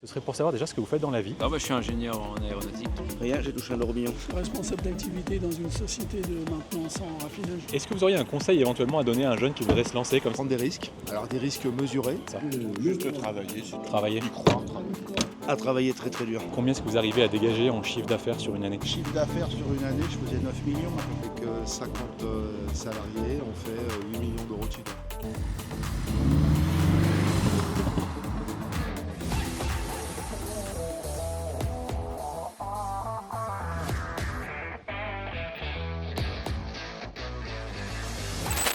Ce serait pour savoir déjà ce que vous faites dans la vie. Je suis ingénieur en aéronautique. Rien, j'ai touché un euro million. Responsable d'activité dans une société de maintenance en raffinage. Est-ce que vous auriez un conseil éventuellement à donner à un jeune qui voudrait se lancer comme ça? Prendre des risques, alors des risques mesurés. Juste travailler, Travailler. à travailler très très dur. Combien est-ce que vous arrivez à dégager en chiffre d'affaires sur une année? Chiffre d'affaires sur une année, je faisais 9 millions. Avec 50 salariés, on fait 8 millions d'euros de chiffre d'affaires.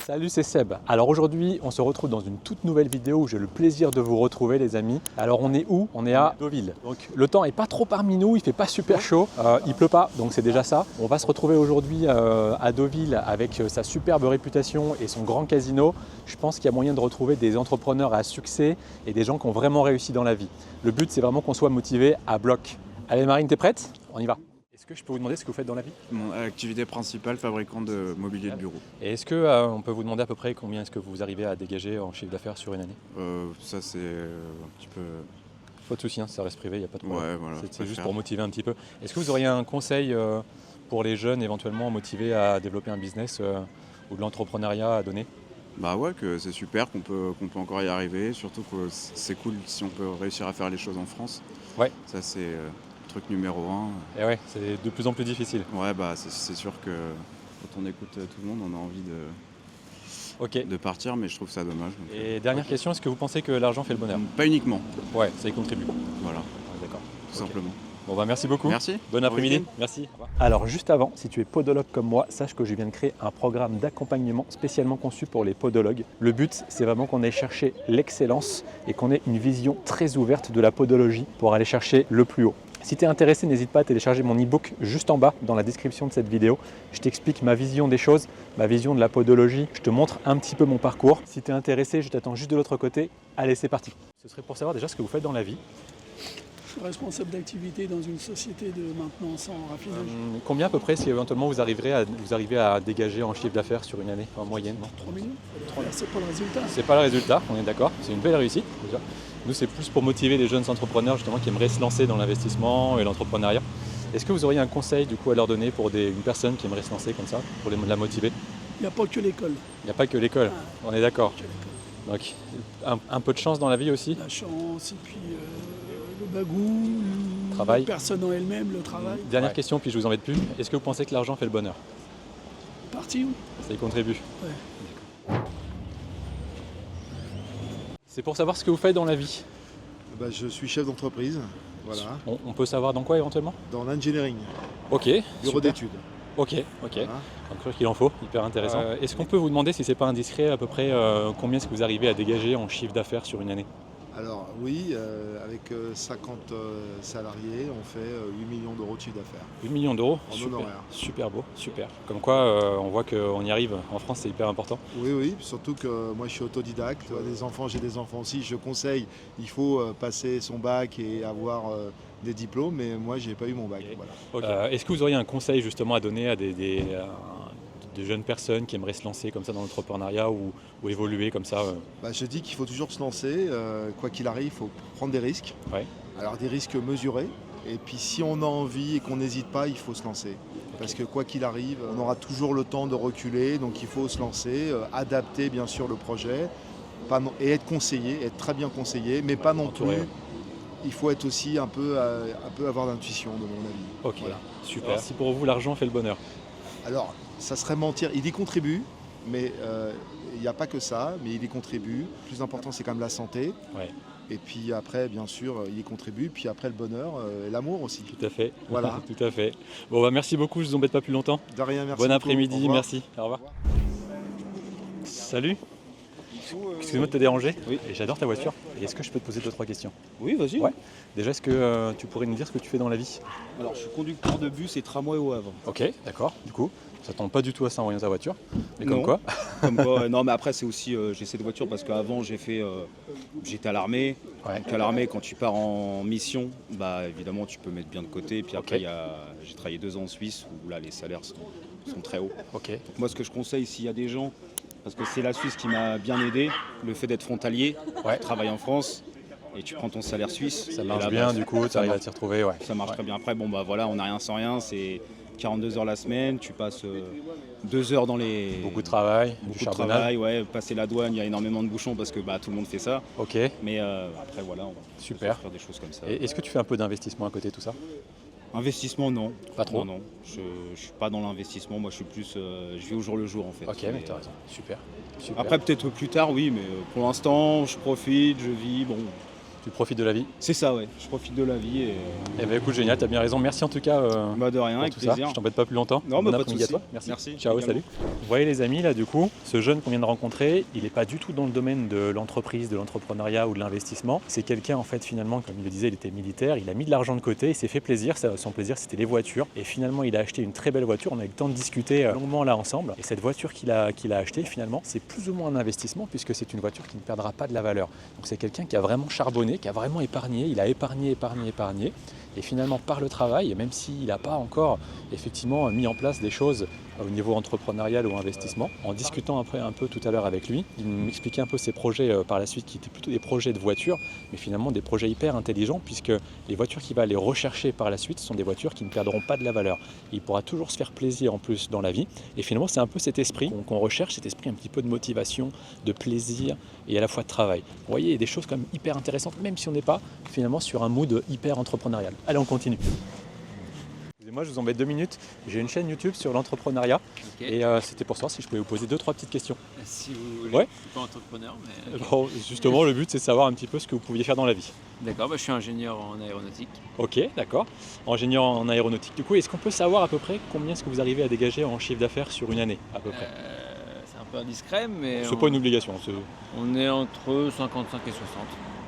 Salut, c'est Seb. Alors aujourd'hui, on se retrouve dans une toute nouvelle vidéo où j'ai le plaisir de vous retrouver les amis. Alors on est où? On est à Deauville. Donc le temps est pas trop parmi nous, il fait pas super chaud, il pleut pas, donc c'est déjà ça. On va se retrouver aujourd'hui à Deauville avec sa superbe réputation et son grand casino. Je pense qu'il y a moyen de retrouver des entrepreneurs à succès et des gens qui ont vraiment réussi dans la vie. Le but, c'est vraiment qu'on soit motivé à bloc. Allez Marine, t'es prête? On y va. Est-ce que je peux vous demander ce que vous faites dans la vie? Mon activité principale, fabricant de mobilier de bureau. Et est-ce qu'on peut vous demander à peu près combien est-ce que vous arrivez à dégager en chiffre d'affaires sur une année? Ça c'est un petit peu... Pas de souci, hein, ça reste privé, il n'y a pas de problème. Ouais, voilà, c'est juste pour motiver un petit peu. Est-ce que vous auriez un conseil pour les jeunes éventuellement motivés à développer un business ou de l'entrepreneuriat à donner? Bah ouais, que c'est super, qu'on peut encore y arriver, surtout que c'est cool si on peut réussir à faire les choses en France. Ouais. Ça c'est... truc numéro 1. Et ouais, c'est de plus en plus difficile. Ouais, bah c'est sûr que quand on écoute tout le monde, on a envie de partir, mais je trouve ça dommage. Donc, et dernière question, est-ce que vous pensez que l'argent fait le bonheur? Pas uniquement. Ouais, ça y contribue. Voilà, Ouais, d'accord. tout simplement. Bon bah merci beaucoup. Merci. Bon après-midi. Merci. Alors juste avant, si tu es podologue comme moi, sache que je viens de créer un programme d'accompagnement spécialement conçu pour les podologues. Le but, c'est vraiment qu'on aille chercher l'excellence et qu'on ait une vision très ouverte de la podologie pour aller chercher le plus haut. Si tu es intéressé, n'hésite pas à télécharger mon e-book juste en bas dans la description de cette vidéo. Je t'explique ma vision des choses, ma vision de la podologie. Je te montre un petit peu mon parcours. Si tu es intéressé, je t'attends juste de l'autre côté. Allez, c'est parti. Ce serait pour savoir déjà ce que vous faites dans la vie. Je suis responsable d'activité dans une société de maintenance en raffinage. Combien à peu près, si éventuellement vous arrivez à dégager en chiffre d'affaires sur une année en moyenne? 3 millions. C'est pas le résultat. C'est pas le résultat, on est d'accord. C'est une belle réussite déjà. Nous, c'est plus pour motiver les jeunes entrepreneurs justement qui aimeraient se lancer dans l'investissement et l'entrepreneuriat. Est-ce que vous auriez un conseil du coup à leur donner pour une personne qui aimerait se lancer comme ça, pour la motiver? Il n'y a pas que l'école. Il n'y a pas que l'école, on est d'accord. Que l'école. Donc un peu de chance dans la vie aussi. La chance et puis le bagou, Travail. la personne en elle-même, le travail. Dernière question, puis je vous embête plus. Est-ce que vous pensez que l'argent fait le bonheur? Parti où? Ça y contribue. Ouais. C'est pour savoir ce que vous faites dans la vie. Bah, je suis chef d'entreprise, voilà, On peut savoir dans quoi éventuellement? dans l'engineering, Ok. bureau super. d'études. Ok. Voilà. Donc, je crois qu'il en faut, hyper intéressant. Est-ce qu'on peut vous demander, si c'est pas indiscret, à peu près combien est-ce que vous arrivez à dégager en chiffre d'affaires sur une année? Alors oui, avec 50 salariés, on fait 8 millions d'euros de chiffre d'affaires. 8 millions d'euros, En super, honoraire. super beau, super. Comme quoi, on voit qu'on y arrive. En France, c'est hyper important. Oui, surtout que moi je suis autodidacte, j'ai des enfants aussi, je conseille, il faut passer son bac et avoir des diplômes, mais moi j'ai pas eu mon bac. Ok. Voilà. Est-ce que vous auriez un conseil justement à donner à des jeunes personnes qui aimeraient se lancer comme ça dans l'entrepreneuriat ou évoluer comme ça Bah, je dis qu'il faut toujours se lancer, quoi qu'il arrive, il faut prendre des risques. Ouais. Alors des risques mesurés, et puis si on a envie et qu'on n'hésite pas, il faut se lancer. Parce que quoi qu'il arrive, on aura toujours le temps de reculer, donc il faut se lancer, adapter bien sûr le projet, et être conseillé, être très bien conseillé, mais pas non plus. Entouré. Il faut être aussi un peu avoir d'intuition, de mon avis. Ok, Voilà. super. Si pour vous l'argent fait le bonheur. Alors, ça serait mentir, il y contribue, mais il n'y a pas que ça, mais il y contribue. Le plus important, c'est quand même la santé. Ouais. Et puis après, bien sûr, il y contribue. Puis après, le bonheur et l'amour aussi. Tout à fait. Voilà. Tout à fait. Bon, bah, merci beaucoup, je vous embête pas plus longtemps. De rien, merci. Bon beaucoup. après-midi, Au revoir. merci. Au revoir. Salut. Excuse-moi de te déranger. Oui. Et j'adore ta voiture. Et est-ce que je peux te poser 2-3 questions? Oui, vas-y. Ouais. Déjà, est-ce que tu pourrais nous dire ce que tu fais dans la vie? Alors, je suis conducteur de bus et tramway au Havre. Ok, d'accord. Du coup, ça tombe pas du tout à Saint-Orient ta voiture. Mais comme Non. quoi? Comme quoi, non, mais après, c'est aussi, j'ai cette voiture parce qu'avant, j'étais à l'armée. Ouais. Donc, à l'armée, quand tu pars en mission, bah, évidemment, tu peux mettre bien de côté. Et puis après, Ok. j'ai travaillé 2 ans en Suisse où là, les salaires sont très hauts. Ok. Donc, moi, ce que je conseille, s'il y a des gens, parce que c'est la Suisse qui m'a bien aidé, le fait d'être frontalier, Ouais. je travaille en France. et tu prends ton salaire suisse. Ça Et marche là, bien, bah, du coup, tu arrives à t'y retrouver, ouais. ça marche Ouais. très bien. Après, bon, bah voilà, on n'a rien sans rien, c'est 42 heures la semaine, tu passes 2 heures dans les. Beaucoup de travail, du Beaucoup de charbonnage. travail, ouais, passer la douane, il y a énormément de bouchons parce que bah, tout le monde fait ça. Ok, Mais après, voilà, on va super. faire des choses comme ça. Et est-ce que tu fais un peu d'investissement à côté de tout ça? Investissement, non. Pas trop? Non, non. Je ne suis pas dans l'investissement. Moi, je suis plus. Je vis au jour le jour, en fait. Ok, mais t'as raison. Super. Super. Après, peut-être plus tard, oui, mais pour l'instant, je profite, je vis. Bon, Tu profites de la vie. c'est ça, ouais. Je profite de la vie et. Eh ben écoute, génial, t'as bien raison. Merci en tout cas Bah, de rien, pour avec tout plaisir. ça. Je t'embête pas plus longtemps. Non, Bon bah, pas de après-midi à souci. toi. Merci. Merci, Ciao, également. salut. Vous voyez les amis, là du coup, ce jeune qu'on vient de rencontrer, il n'est pas du tout dans le domaine de l'entreprise, de l'entrepreneuriat ou de l'investissement. C'est quelqu'un en fait finalement, comme il le disait, il était militaire, il a mis de l'argent de côté, il s'est fait plaisir. Son plaisir c'était les voitures. Et finalement il a acheté une très belle voiture. On a eu le temps de discuter longuement là ensemble. Et cette voiture qu'il a achetée finalement, c'est plus ou moins un investissement puisque c'est une voiture qui ne perdra pas de la valeur. Donc c'est quelqu'un qui a vraiment charbonné, qui a vraiment épargné. Il a épargné. Et finalement, par le travail, et même s'il n'a pas encore effectivement mis en place des choses au niveau entrepreneurial ou investissement, en discutant après un peu tout à l'heure avec lui, il m'expliquait un peu ses projets par la suite qui étaient plutôt des projets de voitures, mais finalement des projets hyper intelligents puisque les voitures qu'il va aller rechercher par la suite sont des voitures qui ne perdront pas de la valeur. Il pourra toujours se faire plaisir en plus dans la vie et finalement c'est un peu cet esprit qu'on recherche, cet esprit un petit peu de motivation, de plaisir et à la fois de travail. Vous voyez, il y a des choses quand même hyper intéressantes même si on n'est pas finalement sur un mood hyper entrepreneurial. Allez, on continue. Moi, je vous embête 2 minutes. J'ai une chaîne YouTube sur l'entrepreneuriat et c'était pour savoir si je pouvais vous poser 2-3 petites questions. Si vous voulez, Ouais. je suis pas entrepreneur, mais Bon, justement, le but c'est de savoir un petit peu ce que vous pouviez faire dans la vie. d'accord, je suis ingénieur en aéronautique. Ok, d'accord. Ingénieur en aéronautique. Du coup, est-ce qu'on peut savoir à peu près combien est-ce que vous arrivez à dégager en chiffre d'affaires sur une année, à peu près? C'est un peu indiscret, mais C'est pas une obligation. on est entre 55 et 60.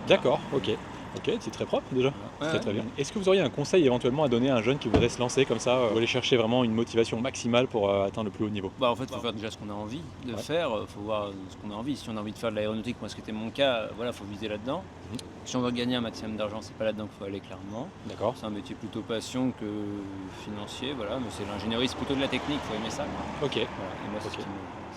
D'accord, ok. Ok, c'est très propre déjà. Ouais, Très très bien. Est-ce que vous auriez un conseil éventuellement à donner à un jeune qui voudrait se lancer comme ça, ou aller chercher vraiment une motivation maximale pour atteindre le plus haut niveau? En fait, il faut faire déjà ce qu'on a envie de Ouais. faire, il faut voir ce qu'on a envie. Si on a envie de faire de l'aéronautique, moi ce qui était mon cas, il faut viser là-dedans. Mhm. Si on veut gagner un maximum d'argent, c'est pas là-dedans qu'il faut aller clairement. D'accord. C'est un métier plutôt passion que financier, mais c'est l'ingénierie, c'est plutôt de la technique, il faut aimer ça. Quoi. Ok, Voilà. Et moi, c'est Ok.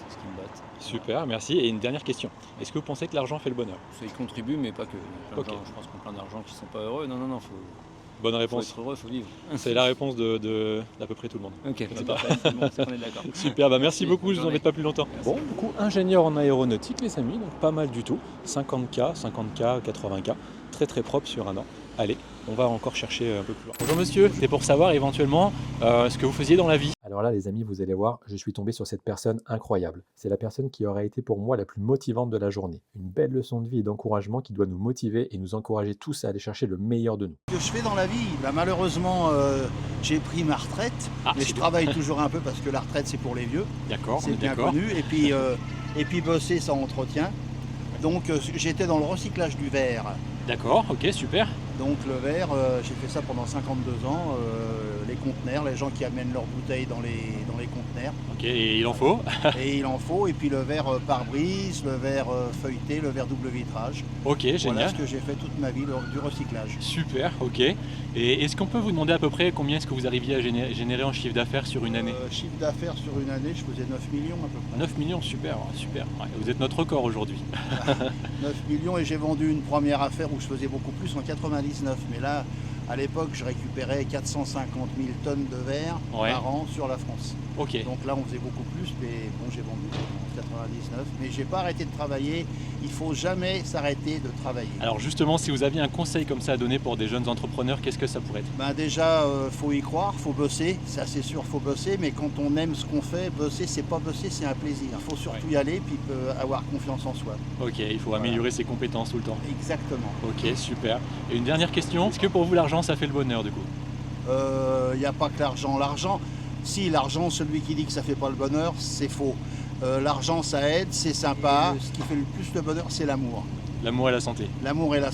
ce qui me botte. super, merci. Et une dernière question. Est-ce que vous pensez que l'argent fait le bonheur? Ça y contribue, mais pas que. Plein de Ok. gens, je pense qu'on a plein d'argent qui sont pas heureux. Non, faut Bonne faut réponse. être heureux, faut vivre. C'est la réponse d'à peu près tout le monde. Ok, C'est parfait, c'est bon, c'est qu'on est d'accord. Super, merci beaucoup, bonne je vous embête journée. pas plus longtemps. Merci. Bon, du coup, ingénieur en aéronautique, les amis, donc pas mal du tout. 50K, 80K, très très propre sur un an. Allez, on va encore chercher un peu plus loin. Bonjour monsieur, c'est pour savoir éventuellement ce que vous faisiez dans la vie. Alors là, les amis, vous allez voir, je suis tombé sur cette personne incroyable. C'est la personne qui aurait été pour moi la plus motivante de la journée. Une belle leçon de vie et d'encouragement qui doit nous motiver et nous encourager tous à aller chercher le meilleur de nous. Ce que je fais dans la vie, malheureusement, j'ai pris ma retraite, Ah, mais je travaille toujours un peu parce que la retraite c'est pour les vieux, D'accord, on c'est est bien d'accord. connu. Et puis bosser ça entretient. Donc j'étais dans le recyclage du verre. D'accord, ok, super. Donc le verre, j'ai fait ça pendant 52 ans. Les conteneurs, les gens qui amènent leurs bouteilles dans les conteneurs. Ok, et il en faut. Et il en faut. Et puis le verre pare-brise, le verre feuilleté, le verre double vitrage. Ok, Voilà génial. ce que j'ai fait toute ma vie, du recyclage. Super, ok. Et est-ce qu'on peut vous demander à peu près combien est-ce que vous arriviez à générer en chiffre d'affaires sur une année? Chiffre d'affaires sur une année, je faisais 9 millions à peu près. 9 millions, super, super. Ouais, vous êtes notre record aujourd'hui. 9 millions et j'ai vendu une première affaire où je faisais beaucoup plus en 99. Mais là, à l'époque, je récupérais 450 000 tonnes de verre Ouais. par an sur la France. Ok, Donc là, on faisait beaucoup plus, mais bon, j'ai vendu en 99. Mais j'ai pas arrêté de travailler. Il faut jamais s'arrêter de travailler. alors justement, si vous aviez un conseil comme ça à donner pour des jeunes entrepreneurs, qu'est-ce que ça pourrait être? Ben déjà, faut y croire, faut bosser. Ça, c'est sûr, faut bosser. Mais quand on aime ce qu'on fait, bosser, c'est pas bosser, c'est un plaisir. Il faut surtout y aller, puis avoir confiance en soi. Ok, il faut Voilà. améliorer ses compétences tout le temps. Exactement. Ok, super. Et une dernière question, est-ce que pour vous l'argent ça fait le bonheur du coup? Il n'y a pas que l'argent. Si l'argent, celui qui dit que ça fait pas le bonheur, c'est faux. L'argent, ça aide, c'est sympa. Ce qui fait le plus de bonheur, c'est l'amour. L'amour et la santé. L'amour et la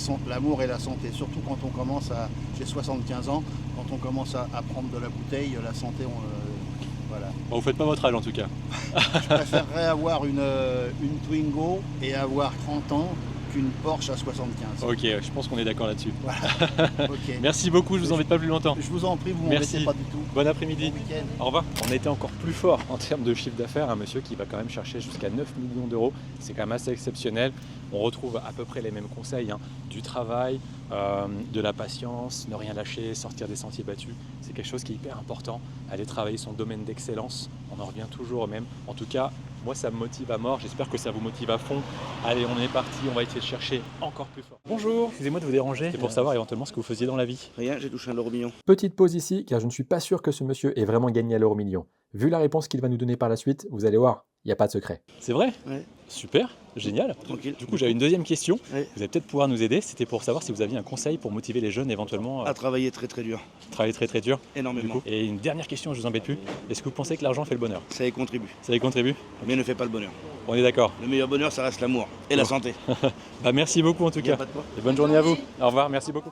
santé. Surtout quand on commence à... J'ai 75 ans, quand on commence à prendre de la bouteille, la santé, voilà. Bon, vous faites pas votre âge en tout cas. Je préférerais avoir une Twingo et avoir 30 ans une Porsche à 75. Ok, je pense qu'on est d'accord là-dessus. Ok. Merci beaucoup, je vous embête pas plus longtemps. Je vous en prie, vous Merci. m'embêtez pas du tout. Bon après-midi. Bon week-end. Au revoir. On a été encore plus fort en termes de chiffre d'affaires. Un monsieur qui va quand même chercher jusqu'à 9 millions d'euros. C'est quand même assez exceptionnel. On retrouve à peu près les mêmes conseils, hein. Du travail, de la patience, ne rien lâcher, sortir des sentiers battus. C'est quelque chose qui est hyper important. Aller travailler son domaine d'excellence. On en revient toujours au même. En tout cas, moi ça me motive à mort. J'espère que ça vous motive à fond. Allez, on est parti. On va essayer de chercher encore plus fort. Bonjour. Excusez-moi de vous déranger. C'est pour savoir éventuellement ce que vous faisiez dans la vie. Rien, j'ai touché un euro million. Petite pause ici, car je ne suis pas sûr que ce monsieur ait vraiment gagné à l'euro million. Vu la réponse qu'il va nous donner par la suite, vous allez voir, il n'y a pas de secret. C'est vrai? Ouais. Super, génial. Tranquille. Du coup, j'avais une deuxième question. Ouais. Vous allez peut-être pouvoir nous aider. C'était pour savoir si vous aviez un conseil pour motiver les jeunes éventuellement À travailler très très dur, à travailler très très dur. Du énormément. coup. Et une dernière question, je vous embête plus. Est-ce que vous pensez que l'argent fait le bonheur? Ça y contribue, Ça y contribue? mais ne fait pas le bonheur. On est d'accord. Le meilleur bonheur, ça reste l'amour et la Bon. santé. Bah, merci beaucoup en tout Il y a cas. pas de quoi. Et bonne journée à vous. Au revoir, merci beaucoup.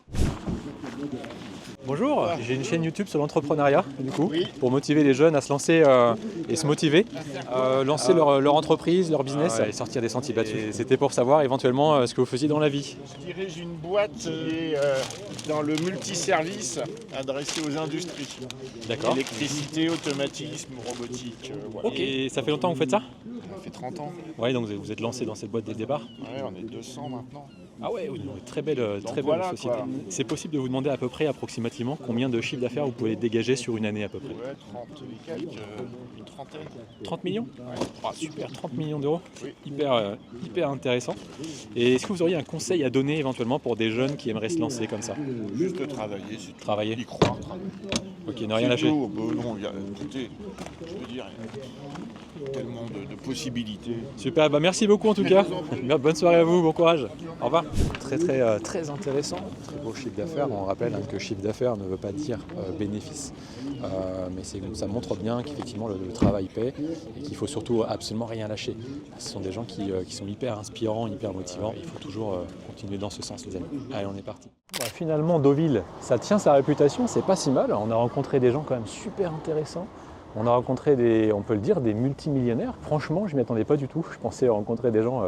Bonjour, j'ai une chaîne YouTube sur l'entrepreneuriat, du coup, pour motiver les jeunes à se lancer et se motiver, lancer leur entreprise, leur business et sortir des sentiers battus. Et c'était pour savoir éventuellement ce que vous faisiez dans la vie. Je dirige une boîte qui est dans le multiservice adressé aux industries. D'accord. Électricité, automatisme, robotique. Voilà. Ok. Et ça fait longtemps que vous faites ça? Ça fait 30 ans. Ouais, donc vous êtes lancé dans cette boîte dès le départ? Ouais, on est 200 maintenant. Ah ouais, oui, très belle voilà, société. quoi. C'est possible de vous demander à peu près, approximativement, combien de chiffre d'affaires vous pouvez dégager sur une année à peu près? Ouais, 30 et quelques, une trentaine. 30 millions? Ah, super, 30 millions d'euros. Oui. Hyper intéressant. Et est-ce que vous auriez un conseil à donner éventuellement pour des jeunes qui aimeraient se lancer comme ça? Juste de travailler, c'est tout. Travailler. Y croire. Ok, ne rien C'est lâcher. tout. Bon, non, écoutez, je veux dire, il y a tellement de possibilités. Super, bah merci beaucoup en tout cas. Bonne soirée à vous, bon courage. Au revoir. Très intéressant, très beau chiffre d'affaires. On rappelle que chiffre d'affaires ne veut pas dire bénéfice, mais ça montre bien qu'effectivement le travail paie et qu'il faut surtout absolument rien lâcher. Ce sont des gens qui sont hyper inspirants, hyper motivants. Il faut toujours continuer dans ce sens, les amis. Allez, on est parti. Ouais, finalement, Deauville, ça tient sa réputation, c'est pas si mal. On a rencontré des gens quand même super intéressants. On a rencontré on peut le dire, des multimillionnaires. Franchement, je ne m'y attendais pas du tout. Je pensais rencontrer des gens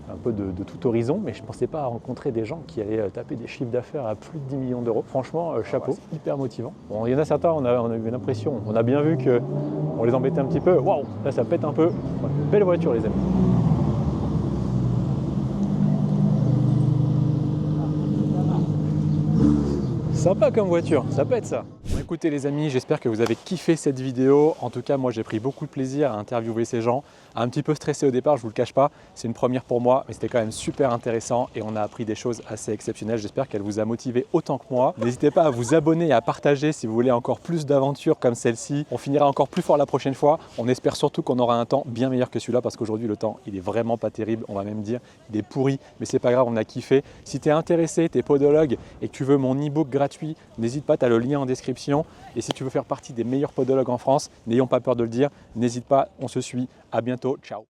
un peu de tout horizon, mais je ne pensais pas rencontrer des gens qui allaient taper des chiffres d'affaires à plus de 10 millions d'euros. Franchement, chapeau, hyper motivant. Bon, il y en a certains, on a eu l'impression, on a bien vu qu'on les embêtait un petit peu. Waouh, là ça pète un peu. Ouais, belle voiture, les amis. Sympa comme voiture, ça pète ça. Bon, écoutez les amis, j'espère que vous avez kiffé cette vidéo. En tout cas, moi j'ai pris beaucoup de plaisir à interviewer ces gens. Un petit peu stressé au départ, je vous le cache pas. C'est une première pour moi, mais c'était quand même super intéressant et on a appris des choses assez exceptionnelles. J'espère qu'elle vous a motivé autant que moi. N'hésitez pas à vous abonner et à partager si vous voulez encore plus d'aventures comme celle-ci. On finira encore plus fort la prochaine fois. On espère surtout qu'on aura un temps bien meilleur que celui-là parce qu'aujourd'hui le temps il est vraiment pas terrible. On va même dire il est pourri, mais c'est pas grave, on a kiffé. Si tu es intéressé, tu es podologue et que tu veux mon e-book gratuit, n'hésite pas, tu as le lien en description. Et si tu veux faire partie des meilleurs podologues en France, n'ayons pas peur de le dire, n'hésite pas, on se suit. À bientôt, ciao.